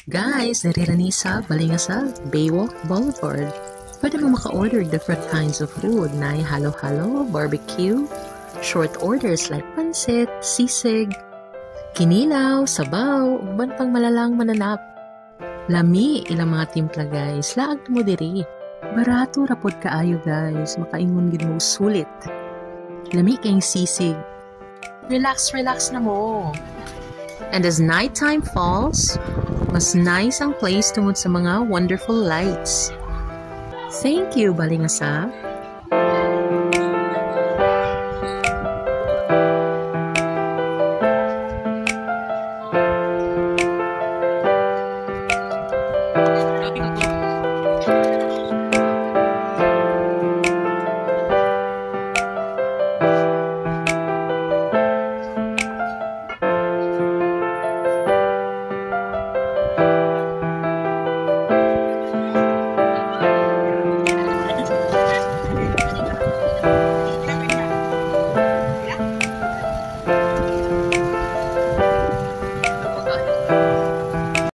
Guys, narirani sa Balingasag, Baywalk Boulevard. Pwede mo maka-order different kinds of food na halo-halo, barbecue, short orders like pansit, sisig, kinilaw, sabaw, uban pang malalang mananap. Lami, ilang mga timpla guys, laag mo diri. Barato rapod kaayo guys, makaingon gid mo sulit. Lami kayong sisig. Relax na mo. And as nighttime falls, mas nice ang place tungod sa mga wonderful lights. Thank you, Balingasa.